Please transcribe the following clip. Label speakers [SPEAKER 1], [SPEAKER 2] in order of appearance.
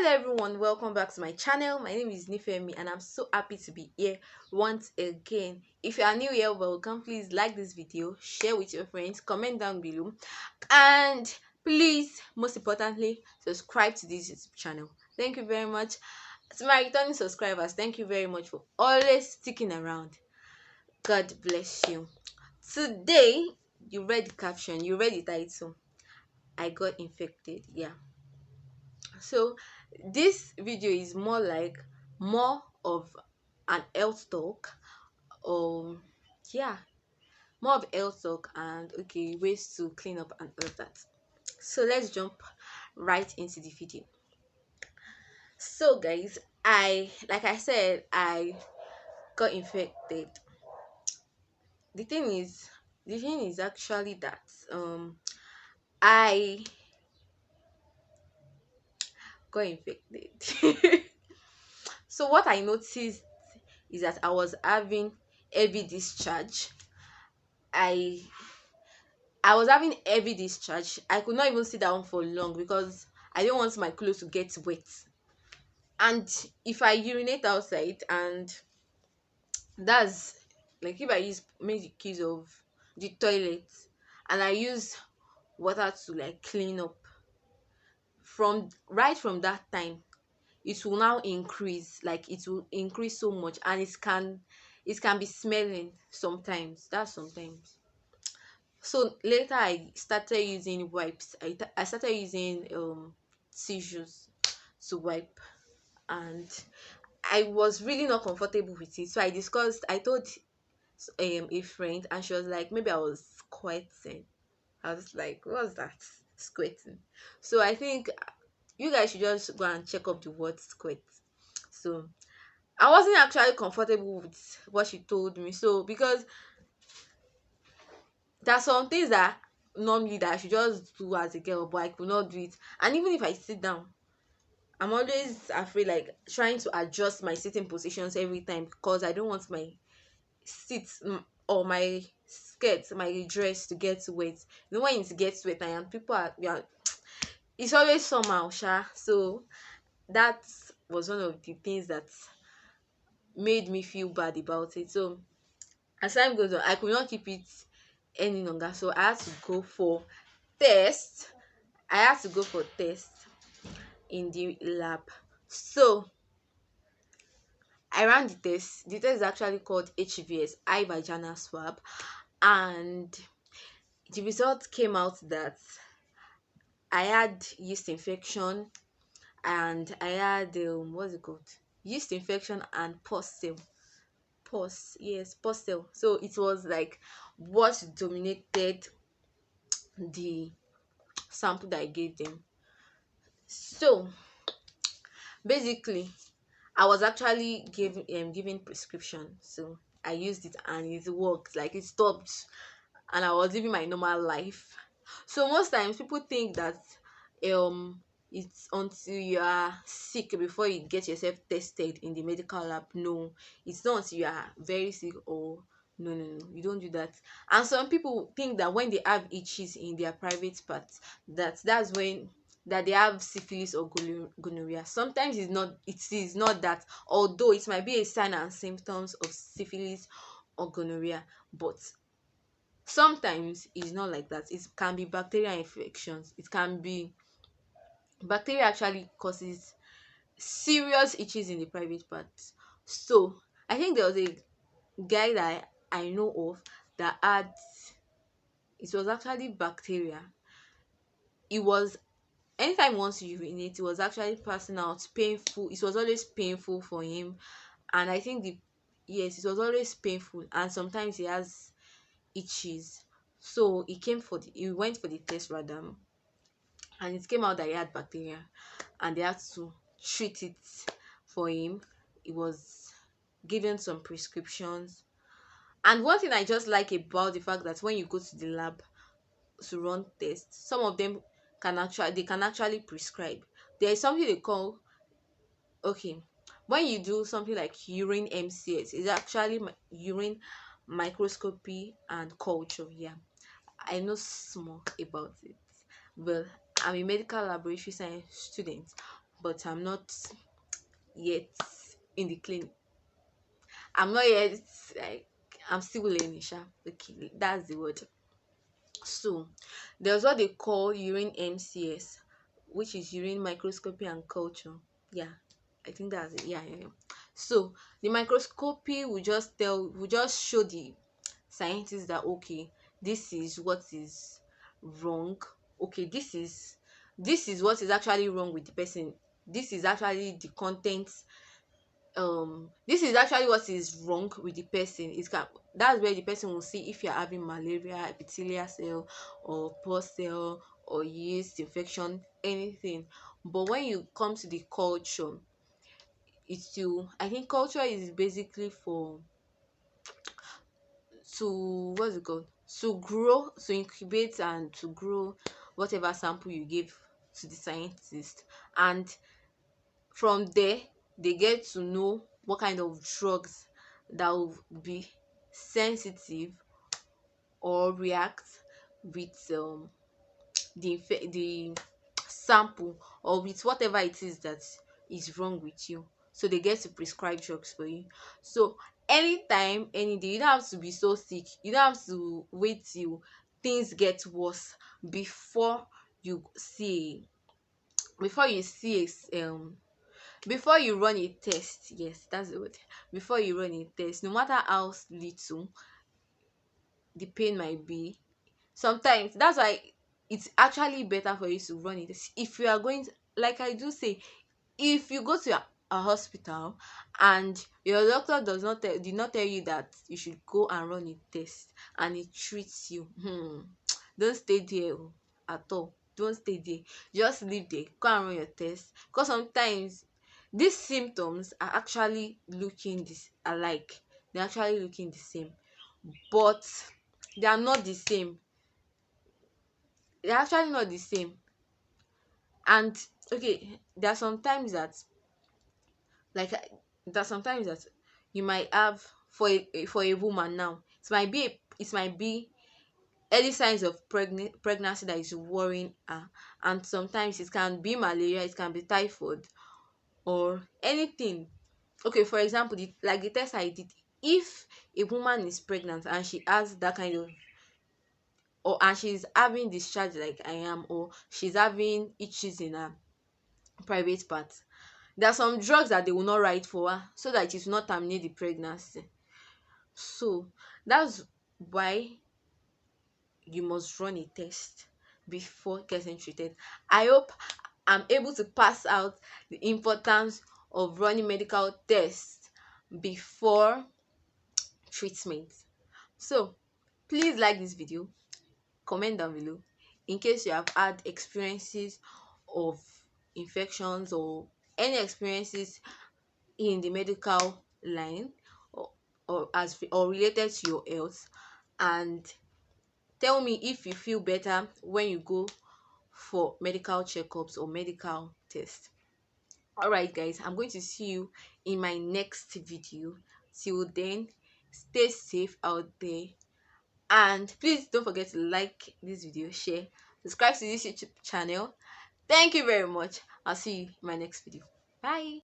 [SPEAKER 1] Hello everyone, welcome back to my channel. My name is Nifemi and I'm so happy to be here once again. If you are new here, welcome. Please like this video, share with your friends, comment down below, and please, most importantly, subscribe to this YouTube channel. Thank you very much. To my returning subscribers, thank you very much for always sticking around. God bless you. Today, you read the caption, you read the title. I got infected. Yeah. So this video is more of an health talk, or yeah, more of health talk and okay, ways to clean up and all of that. So let's jump right into the video. So guys, I got infected. The thing is actually that I got infected. So what I noticed is that I was having heavy discharge. I I was having heavy discharge. I could not even sit down for long because I didn't want my clothes to get wet. And if I urinate outside, and that's like if I make use of the toilet and I use water to like clean up, from that time it will now increase, like it will increase so much, and it can be smelling sometimes. That's sometimes. So later I started using wipes. I started using tissues to wipe, and I was really not comfortable with it. So I told a friend, and she was like, maybe I was squirting. I was like, what's that? Squirting. So I think you guys should just go and check up the word squirt. So I wasn't actually comfortable with what she told me. So because there are some things that normally that I should just do as a girl, but I could not do it. And even if I sit down, I'm always afraid, like trying to adjust my sitting positions every time because I don't want my seat or my skirt, my dress to get wet. You know, when it gets wet and people are, yeah, it's always somehow, sha. So that was one of the things that made me feel bad about it. So as time goes on, I could not keep it any longer. So I had to go for test. I had to go for test in the lab. So I ran the test. The test is actually called HVS, eye vaginal swab, and the result came out that I had yeast infection, and I had what's it called? Yeast infection and pus. So it was like what dominated the sample that I gave them. So basically, I was actually given prescription. So I used it and it worked. Like it stopped, and I was living my normal life. So most times people think that um it's until you are sick before you get yourself tested in the medical lab. No, it's not until you are very sick, or no, you don't do that. And some people think that when they have itches in their private parts, that's when that they have syphilis or gonorrhea. Sometimes it is not that, although it might be a sign and symptoms of syphilis or gonorrhea, but sometimes it's not like that. It can be bacterial infections. It can be bacteria actually causes serious itches in the private parts. So I think there was a guy that I know of that had, it was actually bacteria. It was, anytime once you urinate, it was actually passing out painful. It was always painful for him. And I think the yes, it was always painful, and sometimes he has itches. So he went for the test rather, and it came out that he had bacteria, and they had to treat it for him. He was given some prescriptions. And one thing I just like about the fact that when you go to the lab to run tests, some of them can actually prescribe. There is something they call, okay, when you do something like urine MCS, it's actually urine microscopy and culture. Yeah, I know small about it. Well, I'm a medical laboratory science student, but I'm not yet in the clinic. I'm not yet, like, I'm still learning, sha. Okay, that's the word. So there's what they call urine MCS, which is urine microscopy and culture. Yeah, I think that's it. Yeah, yeah, yeah. So the microscopy will just show the scientists that, okay, this is what is wrong. Okay, this is what is actually wrong with the person. This is actually the content. This is actually what is wrong with the person. That's where the person will see if you're having malaria, epithelial cell, or pus cell, or yeast infection, anything. But when you come to the culture, I think culture is basically for, to, what's it called, to grow, to incubate and to grow whatever sample you give to the scientist. And from there, they get to know what kind of drugs that will be sensitive or react with the sample, or with whatever it is that is wrong with you. So they get to prescribe drugs for you. So anytime, any day, you don't have to be so sick. You don't have to wait till things get worse before you see before you see before you run a test. Yes, that's the word. Before you run a test, no matter how little the pain might be, sometimes that's why it's actually better for you to run a test. If you are going to, like I do say, if you go to a hospital and your doctor did not tell you that you should go and run a test, and it treats you, don't stay there, at all. Don't stay there. Just leave there, go and run your test, because sometimes these symptoms are actually looking this alike. They're actually looking the same, but they are not the same. They're actually not the same. And okay, there are sometimes that, like, there's sometimes that you might have, for a woman now, it might be early signs of pregnancy that is worrying her. And sometimes it can be malaria, it can be typhoid, or anything. Okay, for example, like the test I did, if a woman is pregnant and she has that kind of, or and she's having discharge like I am, or she's having itches in her private part, there are some drugs that they will not write for her, so that it will not terminate the pregnancy. So that's why you must run a test before getting treated. I hope I'm able to pass out the importance of running medical tests before treatment. So please like this video, comment down below in case you have had experiences of infections, or any experiences in the medical line, or or related to your health. And tell me if you feel better when you go for medical checkups or medical tests. All right guys, I'm going to see you in my next video. Till then, stay safe out there, and please don't forget to like this video, share, subscribe to this YouTube channel. Thank you very much. I'll see you in my next video. Bye.